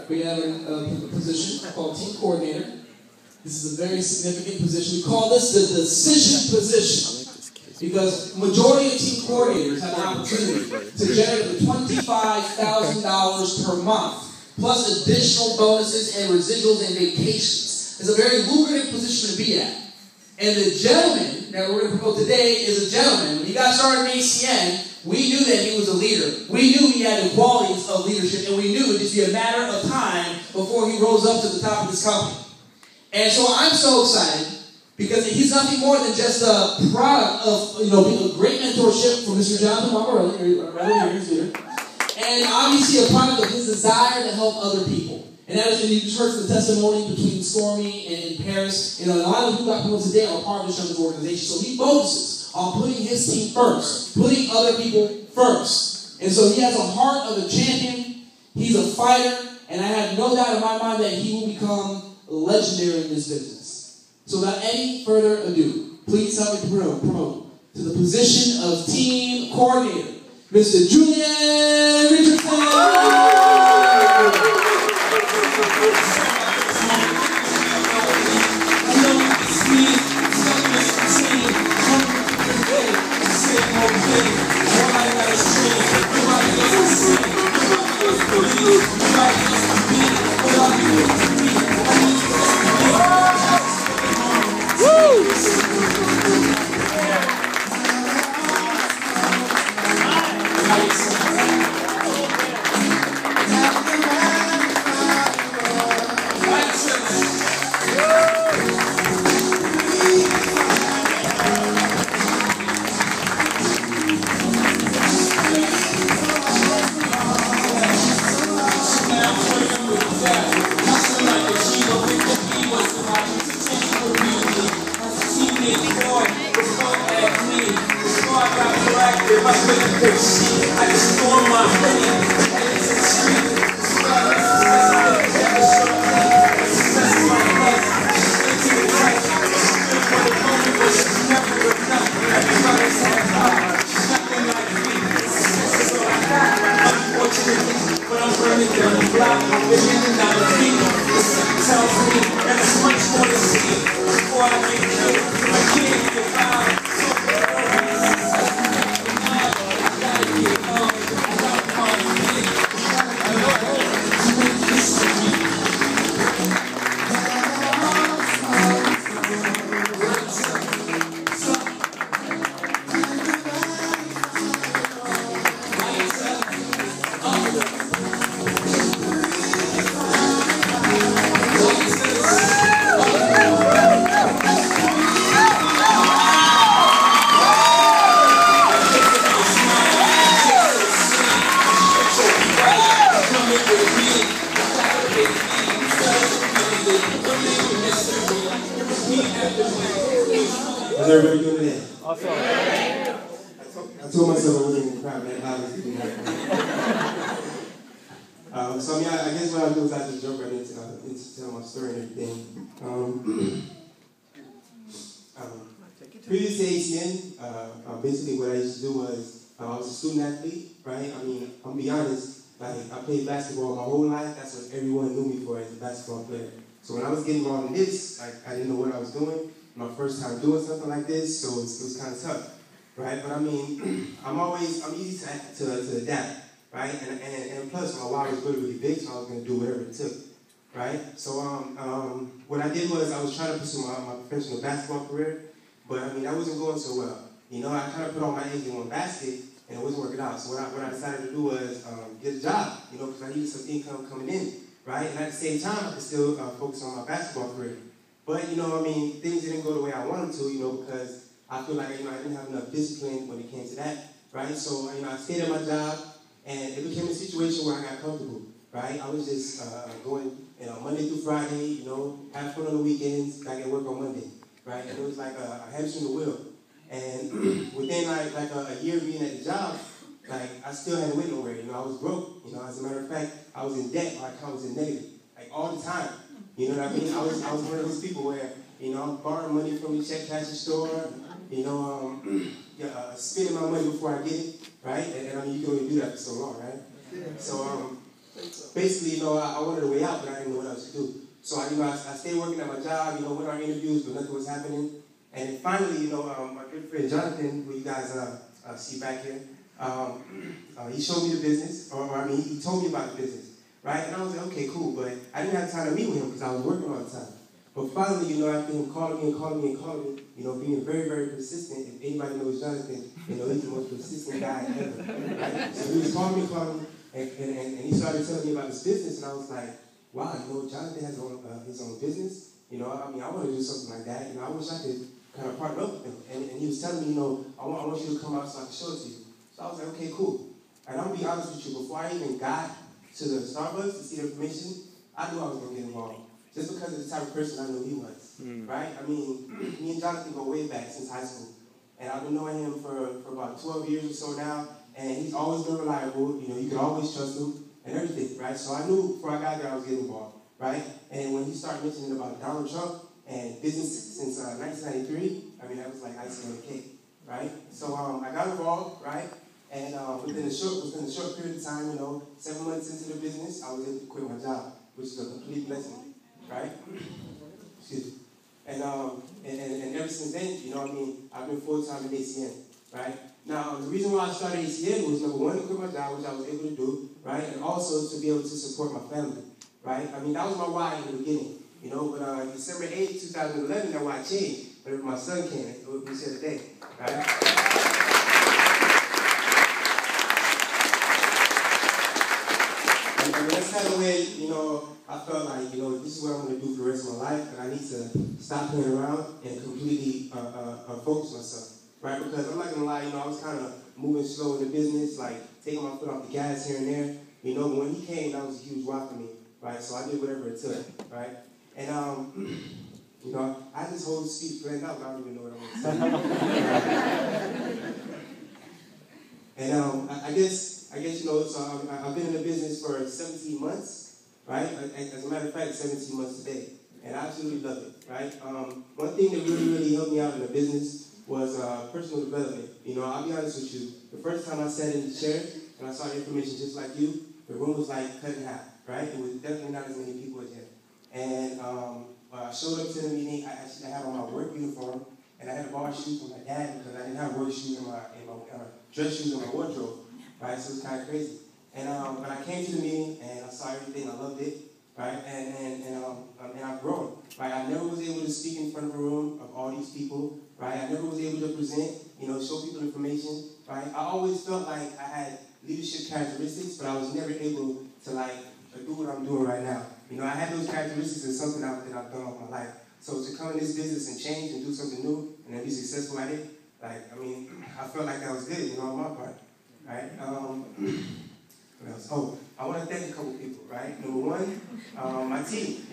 we have a position called team coordinator. This is a very significant position. We call this the decision position because majority of team coordinators have an opportunity to generate $25,000 per month, plus additional bonuses and residuals and vacations. It's a very lucrative position to be at. And the gentleman that we're going to promote today is a gentleman. When he got started in ACN, we knew that he was a leader. We knew he had the qualities of leadership, and we knew it would just be a matter of time before he rose up to the top of this company. And so I'm so excited because he's nothing more than just a product of being a great mentorship from Mr. Jonathan Margarelli, and obviously a product of his desire to help other people. And you just heard from the testimony between Stormy and Paris. A lot of people got promoted today are part of this organization. So he focuses on putting his team first, putting other people first. And so he has a heart of a champion. He's a fighter, and I have no doubt in my mind that he will become legendary in this business. So without any further ado, please help me promote to the position of team coordinator, Mr. Julian Tc. How's everybody doing today? Awesome. I told myself I wasn't going to cry, man. So, I mean, I guess what I'll do is I'll just jump right into tell my story and everything. Previous to ACN, basically what I used to do was, I was a student athlete, right? I mean, I'm going to be honest, like, I played basketball my whole life. That's what everyone knew me for as a basketball player. So when I was getting involved in this, like, I didn't know what I was doing. My first time doing something like this, so it was kind of tough, right? But I mean, I'm easy to adapt, right? And plus, my wire was really, really big, so I was going to do whatever it took, right? So what I did was I was trying to pursue my professional basketball career, but I mean, that wasn't going so well. I kind of put all my eggs in one basket, and it wasn't working out. So what I decided to do was get a job, because I needed some income coming in, right? And at the same time, I could still focus on my basketball career. But, I mean, things didn't go the way I wanted to, because I feel like, I didn't have enough discipline when it came to that, right? So, I stayed at my job, and it became a situation where I got comfortable, right? I was just going, Monday through Friday, have fun on the weekends, got to get work on Monday, right? And it was like a hamster in the wheel. And within, like a year being at the job, like, I still hadn't went nowhere, I was broke, as a matter of fact, I was in debt, my account was in negative, like, all the time. You know what I mean? I was one of those people where, I'm borrowing money from the check cashing store, spending my money before I get it, right? And I mean, you can only do that for so long, right? So basically, I wanted a way out, but I didn't know what else to do. So I stayed working at my job, went on interviews, but nothing was happening. And then finally, my good friend Jonathan, who you guys see back here, he showed me the business, he told me about the business, right? And I was like, okay, cool, but I didn't have time to meet with him because I was working all the time. But finally, after him calling me, being very, very persistent, if anybody knows Jonathan, he's the most persistent guy ever, right? So he was calling me, and he started telling me about his business, and I was like, wow, Jonathan has his own business. I want to do something like that. I wish I could kind of partner up with him. And he was telling me, I want you to come out so I can show it to you. So I was like, okay, cool. And I'm going to be honest with you, before I even got to the Starbucks to see the information, I knew I was going to get involved. Just because of the type of person I knew he was, right? Me and Jonathan go way back since high school. And I've been knowing him for about 12 years or so now. And he's always been reliable. You can always trust him. And everything, right? So I knew before I got there I was getting involved, right? And when he started mentioning about Donald Trump and business since 1993, that was like icing on the cake, right? So I got involved, right? And within a short period of time, 7 months into the business, I was able to quit my job, which is a complete blessing, right? Excuse me. And ever since then, I've been full-time in ACN, right? Now, the reason why I started ACN was, number one, to quit my job, which I was able to do, right? And also to be able to support my family, right? That was my why in the beginning, But December 8th, 2011, that why changed. Whenever my son came, it was here today, right? And that's kind of when, I felt like, this is what I'm going to do for the rest of my life, and I need to stop playing around and completely focus myself. Right, because I'm not gonna lie, I was kind of moving slow in the business, like taking my foot off the gas here and there, but when he came, that was a huge rock for me, right? So I did whatever it took, right? And I had this whole speech planned out, but I don't even know what I'm gonna say. And I guess so I've been in the business for 17 months, right? As a matter of fact, 17 months today, and I absolutely love it, right? One thing that really helped me out in the business was personal development. I'll be honest with you. The first time I sat in the chair and I saw the information just like you, the room was like cut in half, right? It was definitely not as many people as here. And I showed up to the meeting. I had on my work uniform, and I had to borrow shoes from my dad because I didn't have work shoes in my dress shoes in my wardrobe, right? So it was kind of crazy. And but I came to the meeting and I saw everything. I loved it, right? And I've grown, right? I never was able to speak in front of a room of all these people. Right, I never was able to present, show people information, right? I always felt like I had leadership characteristics, but I was never able to do what I'm doing right now. I had those characteristics as something that I've done all my life. So to come in this business and change and do something new and then be successful at it, I felt like that was good, on my part, right? What else? Oh, I want to thank a couple people, right? Number one, my team.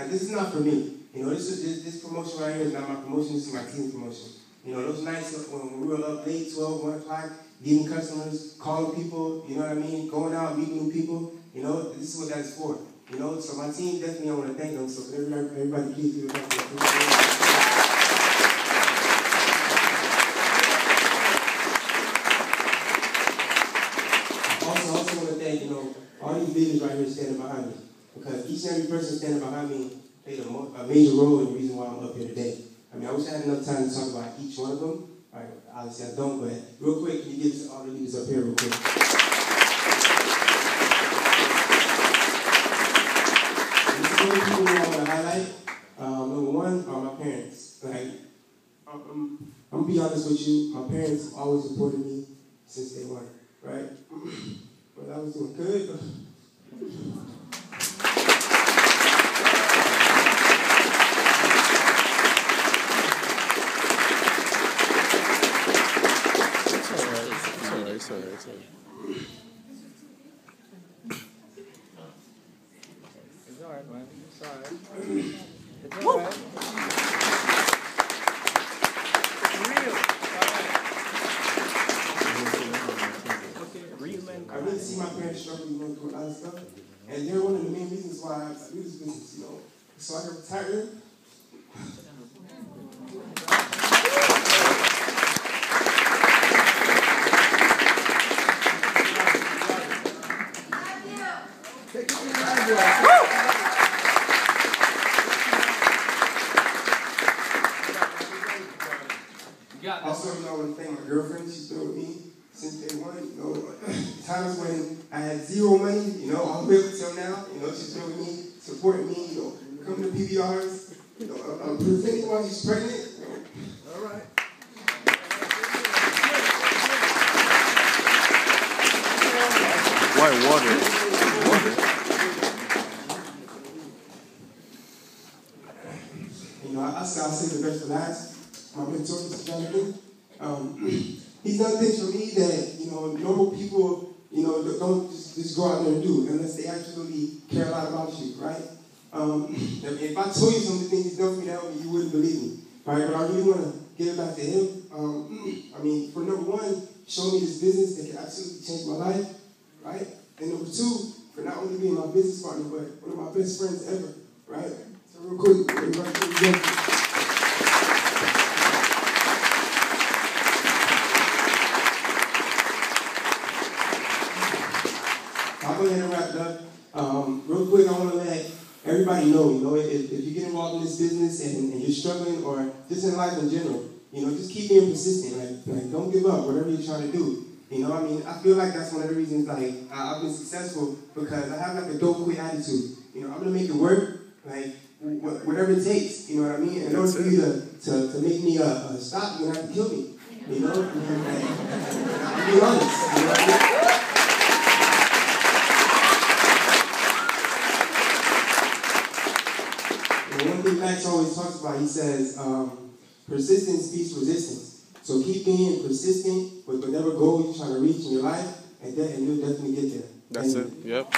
This is not for me. This promotion right here is not my promotion, this is my team's promotion. Those nights when we were up late, 12, 1 o'clock, getting customers, calling people, going out, meeting new people, this is what that's for. So my team, definitely I want to thank them. So everybody please give it up for them. I also want to thank, all these leaders right here standing behind me. Because each and every person standing behind me played a major role in the reason why I'm up here today. I wish I had enough time to talk about each one of them. All right, obviously I don't, but real quick, can you give us all the leaders up here real quick? These are the people I want to highlight. Number one are my parents. I'm going to be honest with you, my parents always supported me since day one, right? But I was doing good. It's all right. It's all right, man. It's all right. It's all right. It's real. I really see my parents struggle, through a lot of stuff. And they're one of the main reasons why I do this business, So I can retire. also, I want to thank my girlfriend. She's been with me since day one. Times when I had zero money, all the way up until now, she's been with me, supporting me, coming to PBRs, presenting while she's pregnant. All right. Why water? I say the best for last. My mentor, Mr. Jonathan, he's done things for me that, normal people, don't just go out there and do unless they actually care a lot about you, right? If I told you some of the things he's done for me that you wouldn't believe me, right? But I really want to give it back to him. For number one, showing me this business that can absolutely change my life, right? And number two, for not only being my business partner, but one of my best friends ever, right? So real quick, I'll go ahead and wrap it up. Real quick, I want to let everybody know, if you get involved in this business and you're struggling, or just in life in general, just keep being persistent. Like don't give up, whatever you're trying to do. I feel like that's one of the reasons, I've been successful, because I have, a don't quit attitude. I'm going to make it work, whatever it takes, you know what I mean? In order for you to make me stop, you're going to have to kill me, I'll be honest, what I mean? One thing Max always talks about, he says, persistence beats resistance. So keep being persistent with whatever goal you're trying to reach in your life, and you'll definitely get there. That's it. Yep.